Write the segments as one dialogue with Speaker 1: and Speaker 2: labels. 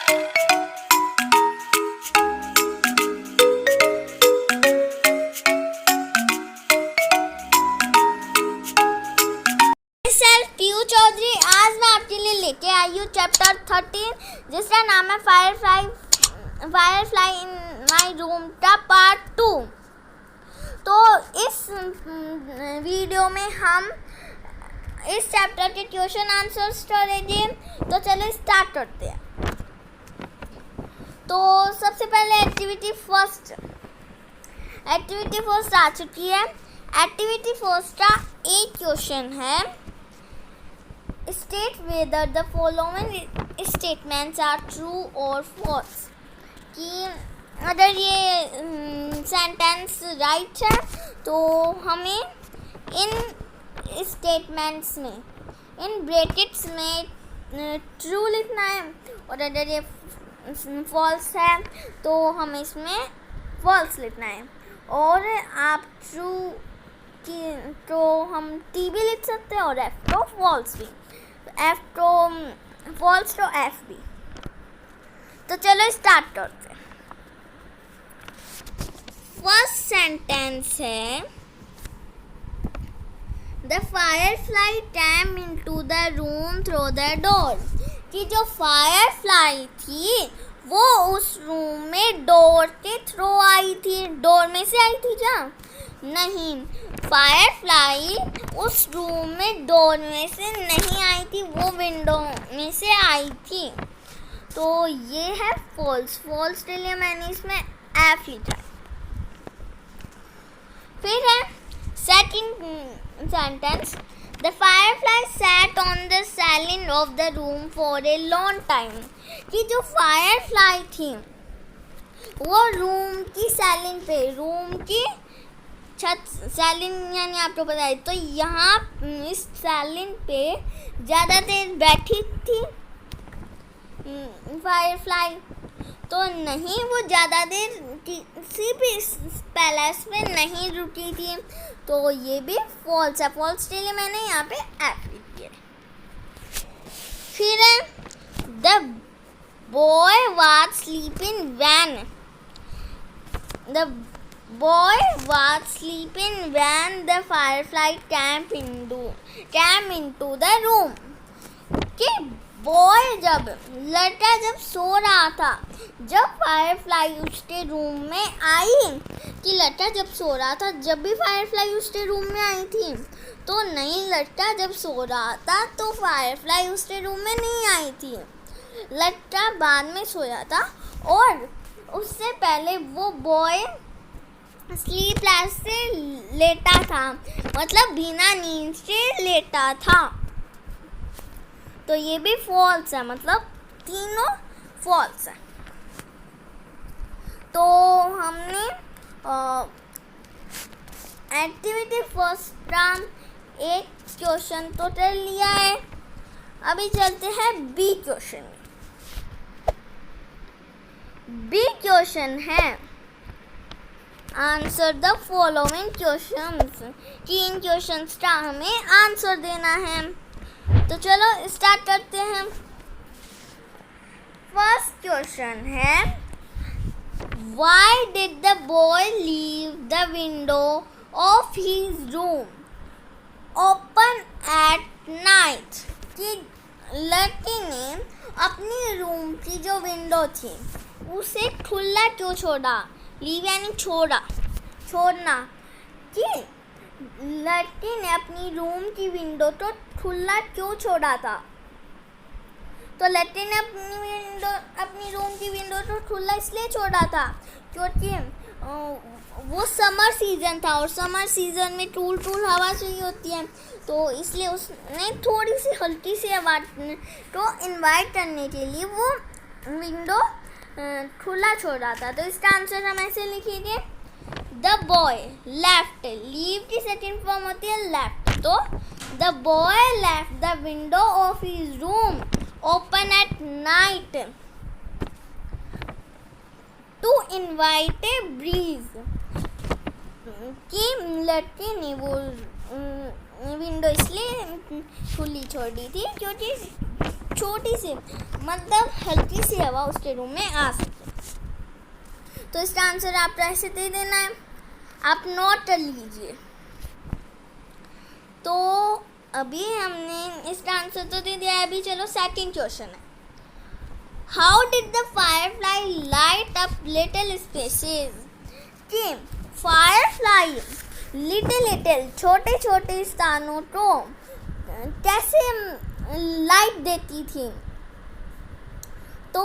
Speaker 1: PU Chaudhary, आज मैं आपके लिए लेके आई हूँ चैप्टर 13 जिसका नाम है फायरफ्लाई इन माई रूम का पार्ट 2। तो इस वीडियो में हम इस चैप्टर के क्वेश्चन आंसर्स करेंगे। तो चलो स्टार्ट करते हैं। तो सबसे पहले एक्टिविटी फर्स्ट आ चुकी है। एक्टिविटी फर्स्ट का एक क्वेश्चन है, state whether the following statements are true or false, कि अगर ये सेंटेंस राइट है तो हमें इन स्टेटमेंट्स में इन ब्रैकेट्स में ट्रू लिखना है, और अगर ये फॉल्स है तो हमें इसमें फॉल्स लिखना है। और आप ट्रू की तो हम टी भी लिख सकते हैं और एफ तो फॉल्स भी, एफ तो फॉल्स तो एफ भी। तो चलो स्टार्ट करते हैं। फर्स्ट सेंटेंस है, the firefly came into the room through the door, कि जो फायरफ्लाई थी वो उस रूम में डोर के थ्रू आई थी। डोर में से आई थी क्या? नहीं, फायरफ्लाई उस रूम में डोर में से नहीं आई थी, वो विंडो में से आई थी। तो ये है फॉल्स। फॉल्स के लिए मैंने इसमें एफ लिखा। फिर है second sentence, the Firefly sat on the ceiling of the room for a long time, कि जो फायरफ्लाई थी वो रूम की सीलिंग पे, रूम की छत, सीलिंग यानी आपको पता है, तो यहाँ इस सीलिंग पे ज़्यादा देर बैठी थी फायरफ्लाई। तो नहीं, वो ज़्यादा देर किसी भी पैलेस में नहीं रुकी थी, तो ये भी फॉल्स है। फॉल्स के लिए मैंने यहाँ पे एफ लिख दिया। फिर है the boy was sleeping when, the boy was sleeping when the firefly came into the room, कि बॉय लड़का जब सो रहा था, जब फायरफ्लाई उसके रूम में आई, कि लड़का जब सो रहा था जब भी फायरफ्लाई उसके रूम में आई थी। तो नहीं, लड़का जब सो रहा था तो फायरफ्लाई उसके रूम में नहीं आई थी, लड़का बाद में सोया था, और उससे पहले वो बॉय स्लीपलेस से लेटा था, मतलब बिना नींद से लेटा था। तो ये भी फॉल्स है, मतलब तीनों फॉल्स है। तो हमने एक्टिविटी फर्स्ट का एक क्वेश्चन तो कर लिया है। अभी चलते हैं बी क्वेश्चन में। बी क्वेश्चन है, आंसर द फॉलोइंग क्वेश्चंस, कि इन क्वेश्चंस का हमें आंसर देना है। तो चलो स्टार्ट करते हैं। फर्स्ट क्वेश्चन है, why did the boy leave the window of his room open at night, कि लड़के ने अपनी रूम की जो विंडो थी उसे खुला क्यों छोड़ा? लीव यानी छोड़ना, कि लड़के ने अपनी रूम की विंडो तो खुला क्यों छोड़ा था? तो लड़के ने अपनी रूम की विंडो तो खुला इसलिए छोड़ा था क्योंकि वो समर सीज़न था, और समर सीज़न में टूल हवा चाहिए होती है, तो इसलिए उसने थोड़ी सी हल्की सी हवा को इन्वाइट करने के लिए वो विंडो खुला छोड़ा था। तो इसका आंसर हम ऐसे लिखेंगे, द बॉय लेफ्ट, लीव की सेकंड फॉर्म होती है लेफ्ट, तो the boy left the window of his room open at night to invite a breeze, कि लड़के ने वो विंडो इसलिए खुली छोड़ दी थी क्योंकि छोटी सी मतलब हल्की सी हवा उसके रूम में आ सके। तो इसका आंसर आपको ऐसे दे देना है, आप नोट कर लीजिए। तो अभी हमने इसका आंसर तो दे दिया है, अभी चलो सेकंड क्वेश्चन है। How did the firefly light up little spaces? कि फायरफ्लाई लिटिल छोटे छोटे स्थानों को कैसे लाइट देती थी? तो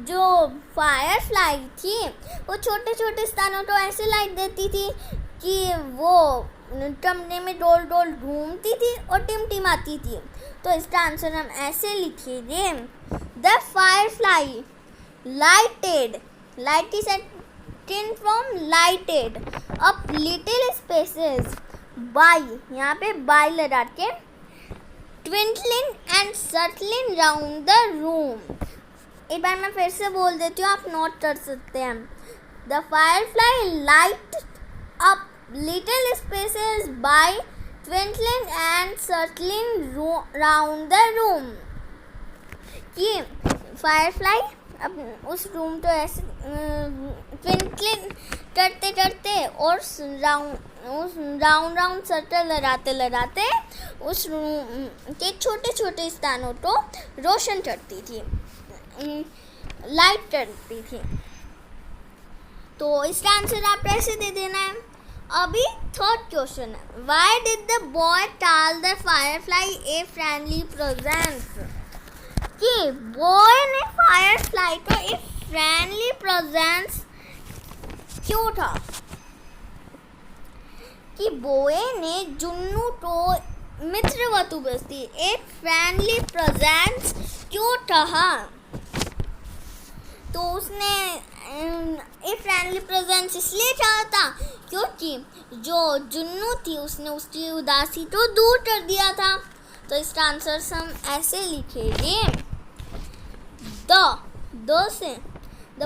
Speaker 1: जो फायरफ्लाई थी वो छोटे छोटे स्थानों को ऐसे लाइट देती थी कि वो कमरे में डोल डोल घूमती थी और टिमटिमाती थी। तो इसका आंसर हम ऐसे लिखेंगे, the firefly lighted, light is second from lighted up little spaces by, यहाँ पे बाय लगा के, twinkling and circling round the room. एक बार मैं फिर से बोल देती हूँ, आप नोट कर सकते हैं। The firefly light up little spaces by twinkling and circling round the room. कि फायरफ्लाई अब उस रूम को ऐसे ट्विंकलिंग करते करते और राउंड सर्कल लगाते उस रूम के छोटे छोटे स्थानों को रोशन करती थी, लाइट करती थी। तो इसका आंसर आप कैसे दे देना है। अभी थर्ड क्वेश्चन है, why did the boy tell the firefly a friendly presence? कि बॉय ने फायरफ्लाई को एक फ्रेंडली प्रेजेंस क्यों था? कि बॉय ने जुन्नू को मित्रवतु बस्ती एक फ्रेंडली प्रेजेंस क्यों कहा? तो उसने एक फ्रेंडली प्रेजेंस इसलिए चाहा था क्योंकि जो जुन्नू थी उसने उसकी उदासी को दूर कर दिया था। तो इसका आंसर हम ऐसे लिखेंगे, द से द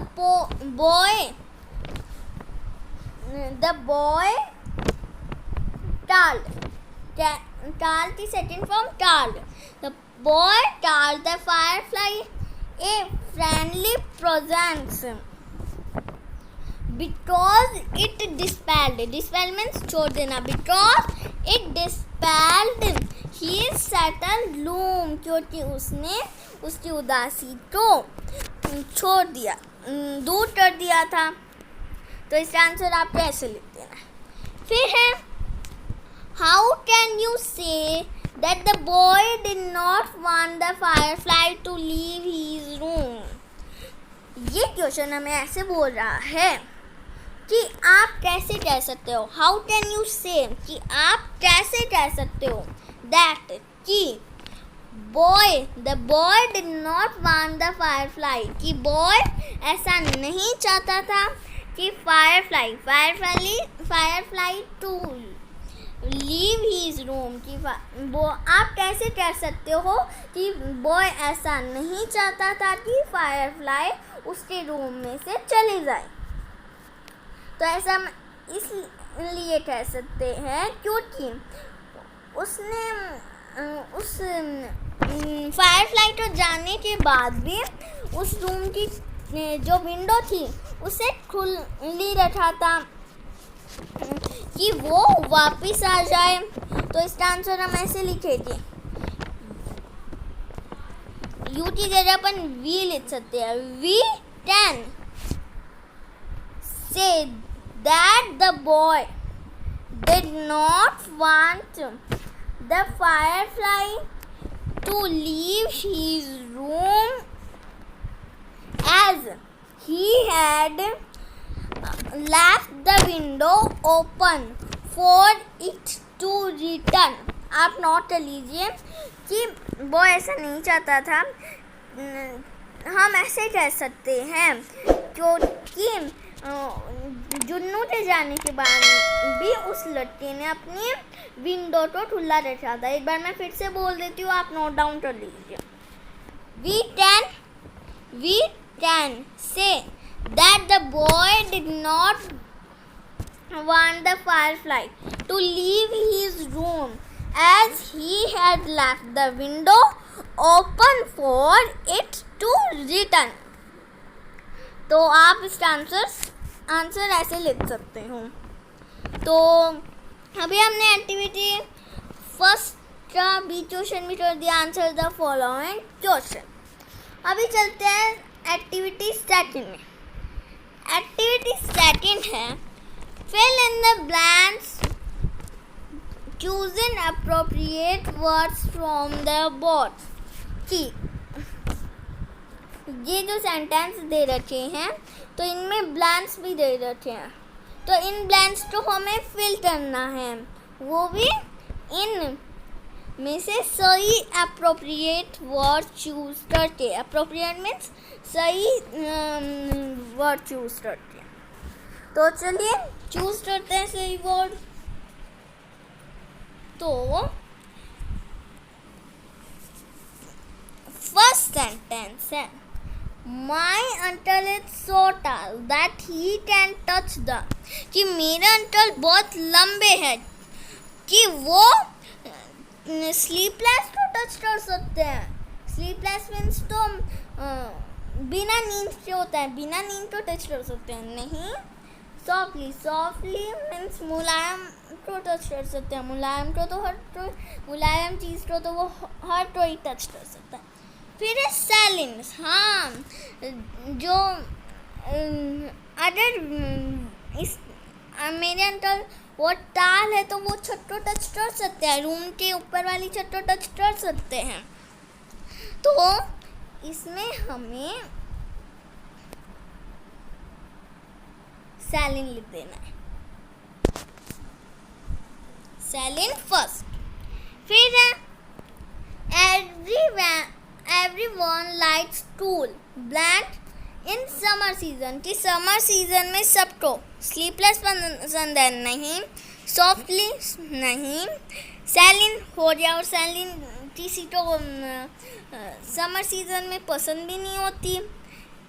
Speaker 1: बॉय टाल की सेकंड फॉर्म टाल, द बॉय टाल the firefly a friendly presence because it dispelled means छोड़ देना, because it dispelled his subtle gloom, क्योंकि उसने उसकी उदासी को छोड़ दिया, दूर कर दिया था। तो इसका आंसर आप कैसे लिख देना। फिर है, how can you say that the boy did not want the firefly to leave his room? ये क्वेश्चन हमें ऐसे बोल रहा है कि आप कैसे कह सकते हो, हाउ कैन यू से, कि आप कैसे कह सकते हो दैट कि the boy did not want the firefly, कि बॉय ऐसा नहीं चाहता था कि firefly to leave his room, कि वो आप कैसे कह सकते हो कि बॉय ऐसा नहीं चाहता था कि फायरफ्लाई उसके रूम में से चली जाए। तो ऐसा हम इसलिए कह सकते हैं क्योंकि उसने उस फायरफ्लाई को जाने के बाद भी उस रूम की जो विंडो थी उसे खुली रखा था कि वो वापस आ जाए। तो इसका आंसर हम ऐसे लिखेंगे, यू की जगह अपन वी लिख सकते हैं, we can say that the boy did not want the firefly to leave his room as he had left the window open for it to return। आप नोट कर लीजिए कि वो ऐसा नहीं चाहता था। हम ऐसे कह सकते हैं क्योंकि जुन्नू के जाने के बाद भी उस लड़के ने अपनी विंडो को खुला रखा था। एक बार मैं फिर से बोल देती हूँ, आप नोट डाउन कर लीजिए। We can say that the boy did not want the firefly to leave his room as he had left the window open for it to return. तो आप इसका आंसर ऐसे लिख सकते हो. तो अभी हमने एक्टिविटी फर्स्ट का बी क्वेश्चन में कर दिया. Answer the following question. अभी चलते हैं एक्टिविटी सेकंड में. एक्टिविटी सेकंड है fill in the blanks choosing appropriate words from the board. कि ये जो सेंटेंस दे रखे हैं तो इनमें ब्लैंक्स भी दे रखे हैं, तो इन ब्लैंक्स को हमें फिल करना है, वो भी इन में से सही अप्रोप्रिएट वर्ड चूज करके. अप्रोप्रिएट मीन्स सही वर्ड चूज करके. तो चलिए चूज करते हैं सही वर्ड. तो फर्स्ट सेंटेंस है My uncle is so tall that he can touch the. कि मेरा अंकल बहुत लंबे हैं कि वो स्लीपलेस को टच कर सकते हैं. स्लीपलेस मीन्स तो बिना नींद के होता है, बिना नींद को टच कर सकते हैं. नहीं, सॉफ्टली मीन्स मुलायम को टच कर सकते हैं. मुलायम को तो मुलायम चीज़ को तो वो हर कोई टच कर सकता है. फिर है साइलेंस. हाँ, जो अगर इस मेरे अंकल वो टाल है तो वो छत को टच कर सकते हैं, रूम के ऊपर वाली छत को टच कर सकते हैं. तो इसमें हमें सैलिन लिख देना है. सैलिन फर्स्ट. फिर है everyone likes cool blank in summer season. कि समर सीजन में सबको स्लीपलेस पसंद है. नहीं, सॉफ्टली नहीं, सैलिन हो गया. और सैलिन किसी को समर सीजन में पसंद भी नहीं होती.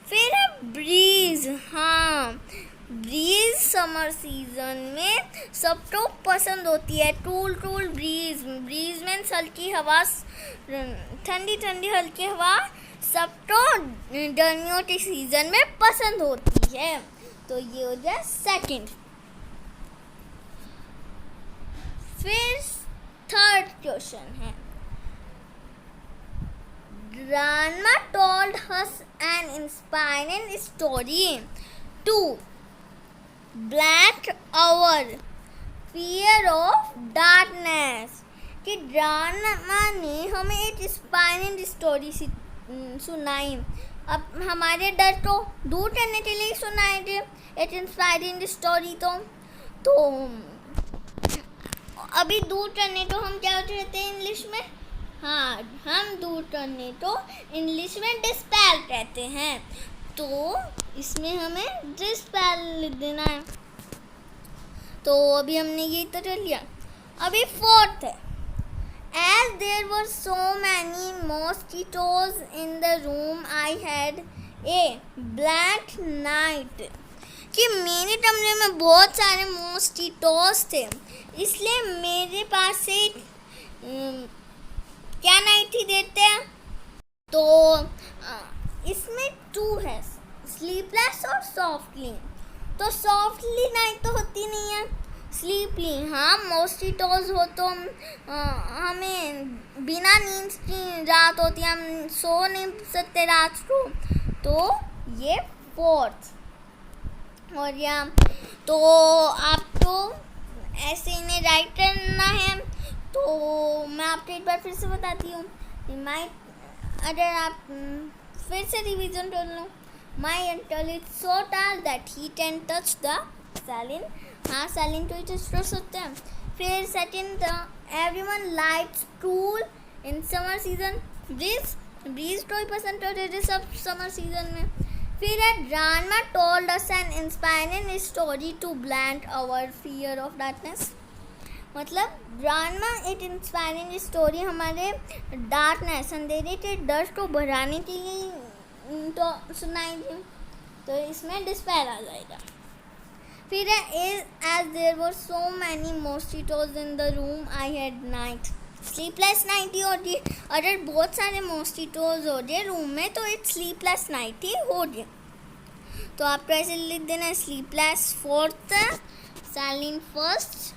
Speaker 1: फिर है ब्रीज. हाँ, ब्रीज समर सीजन में सबको पसंद होती है. Cool bridge. ब्रीज मीन्स हल्की हवा, ठंडी हल्की हवा सबको गर्मियों के सीजन में पसंद होती है. तो ये हो गया सेकंड. फिर थर्ड क्वेश्चन है Grandma told us an inspiring story to blank our fear of darkness. कि ग्रांडमा ने हमें एक इंस्पायरिंग स्टोरी सुनाई. अब हमारे डर को दूर करने के लिए सुनाई थी एक इंस्पायरिंग स्टोरी. तो अभी दूर करने को हम क्या कहते हैं इंग्लिश में? हाँ, हम दूर करने को इंग्लिश में डिस्पेल कहते हैं. तो इसमें हमें डिस्पेल लिख देना है. तो अभी हमने ये तो कर लिया. अभी फोर्थ है As there were so many mosquitoes in the room, I had a blank night. कि मेरे कमरे में बहुत सारे मॉस्किटोज थे, इसलिए मेरे पास से क्या नाइट ही देते हैं. तो इसमें 2 है, स्लीपलेस और सॉफ्टली. तो सॉफ्टली नाइट तो होती नहीं है, स्लीपली. हाँ, मॉस्किटोज हो तो हमें बिना नींद की रात होती है, हम सो नहीं सकते रात को. तो ये फोर्थ. और या तो आपको ऐसे इन्हें राइट करना है. तो मैं आपको एक बार फिर से बताती हूँ. अगर आप फिर से रिवीजन कर लो. My uncle is so tall that he can touch the ceiling. हाँ, सैलिन को ही टच कर सकते हैं. फिर second, everyone likes cool in summer season. Breeze को ही पसंद करते थे सब समर सीजन में. फिर है grandma told us an inspiring story to blank our fear of darkness. मतलब ग्रैंडमा एक इंस्पायरिंग स्टोरी हमारे डार्कनेस, अंधेरे के डर को बढ़ाने के लिए तो सुनाई थी. तो इसमें डिस्पेल आ जाएगा. फिर है as there were so many mosquitoes in the room I had night. Sleepless night ही होती है। अगर बहुत सारे मॉस्किटोज हो जाए रूम में तो एक स्लीपलेस नाइट ही हो जाए। तो आपको ऐसे लिख देना, sleepless fourth, silent first,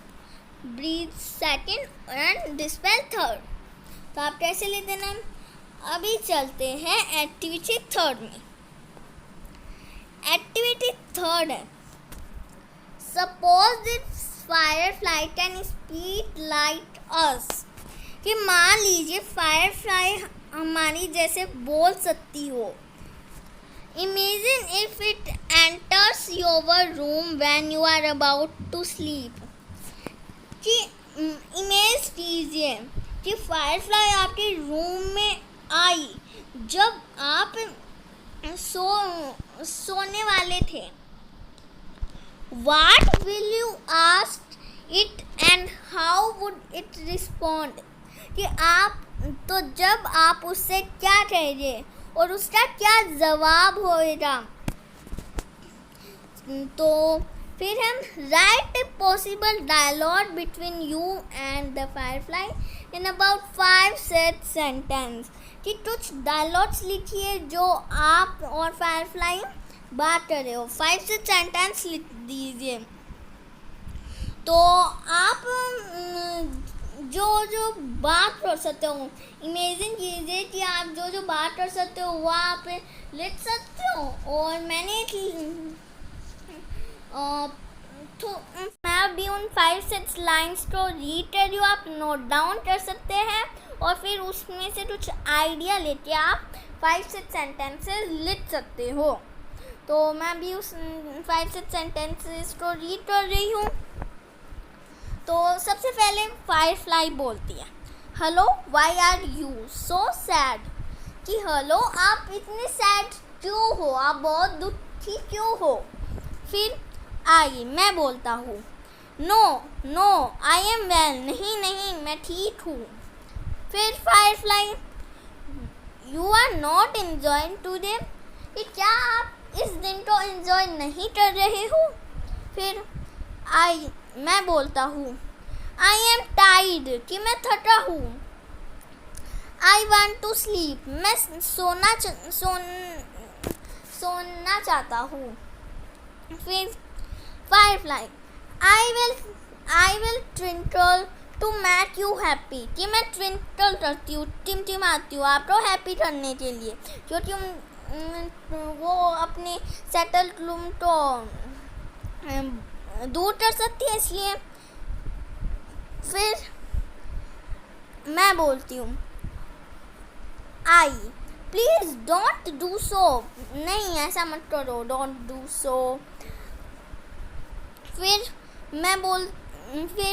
Speaker 1: breathe second and dispel third. तो आप कैसे लिख देना। अभी चलते हैं एक्टिविटी थर्ड में। एक्टिविटी थर्ड है, suppose this firefly can speak like us. कि मान लीजिए फायरफ्लाई हमारी जैसे बोल सकती हो। Imagine if it enters your room when you are about to sleep. कि इमेज कीजिए कि फायरफ्लाई आपके रूम में आई जब आप सोने वाले थे। What will you ask it and how would it respond? कि आप तो जब आप उससे क्या कहेंगे और उसका क्या जवाब होएगा। तो फिर हम write a possible dialogue between you and the firefly in about 5 set sentence. कि कुछ डायलॉग्स लिखिए जो आप और फायरफ्लाई बात कर रहे हो। 5 से सेंटेंस लिख दीजिए। तो आप जो बात कर सकते हो, इमेजिन कीजिए कि आप जो बात कर सकते हो वो आप लिख सकते हो। और मैंने मैं अभी उन 5-6 लाइन्स को रीड कर रही हूँ, आप नोट डाउन कर सकते हैं और फिर उसमें से कुछ आइडिया लेके आप 5-6 सेंटेंसेस लिख सकते हो। तो मैं भी उस 5-6 सेंटेंसेस को रीड कर रही हूँ। तो सबसे पहले फायरफ्लाई बोलती है, hello why are you so sad. कि हेलो आप इतने सैड क्यों हो, आप बहुत दुखी क्यों हो। फिर आई मैं बोलता हूँ, नो आई एम वेल, नहीं मैं ठीक हूँ। फिर firefly, you are not enjoying today. कि क्या आप इस दिन को एंजॉय नहीं कर रहे हो। फिर मैं बोलता हूँ, आई एम टायर्ड, कि मैं थका हूँ। आई वांट टू स्लीप, मैं सोना चाहता हूँ। फिर firefly, I will twinkle to make you happy. कि मैं ट्विंकल करती हूँ, टिमटिमाती हूँ आपको हैप्पी करने के लिए, क्योंकि वो अपने सेटल रूम को दूर कर सकती है इसलिए। फिर मैं बोलती हूँ, I please don't do so. नहीं ऐसा मत करो, डोंट डू सो। फिर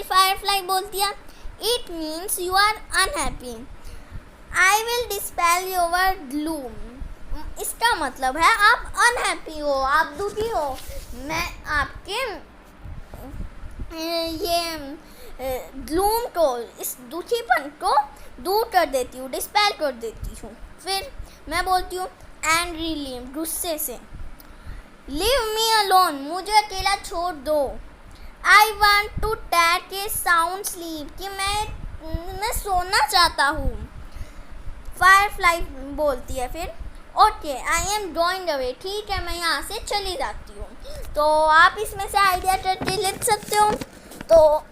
Speaker 1: फायरफ्लाई बोलती है, it means you are unhappy, I will dispel your gloom. इसका मतलब है आप अनहैप्पी हो, आप दुखी हो, मैं आपके ये ग्लूम को, इस दुखीपन को दूर कर देती हूँ, डिस्पेल कर देती हूँ। फिर मैं बोलती हूँ एंग्रीली, गुस्से से, लीव मी अलोन, मुझे अकेला छोड़ दो। I want to take a sound sleep, कि मैं सोना चाहता हूँ। फायरफ्लाई बोलती है फिर, okay I am going away, ठीक है मैं यहाँ से चली जाती हूँ। तो आप इसमें से आइडिया करके लिख सकते हो। तो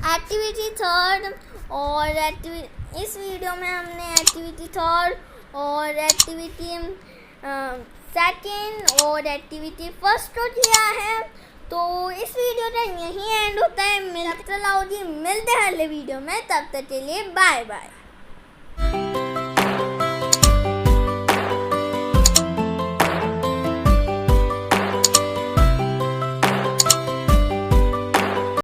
Speaker 1: एक्टिविटी थर्ड और इस वीडियो में हमने एक्टिविटी थर्ड और एक्टिविटी सेकंड और एक्टिविटी फर्स्ट को किया है। तो इस वीडियो का यही एंड होता है। मिलते हैं अगले वीडियो में, तब तक के लिए बाय बाय।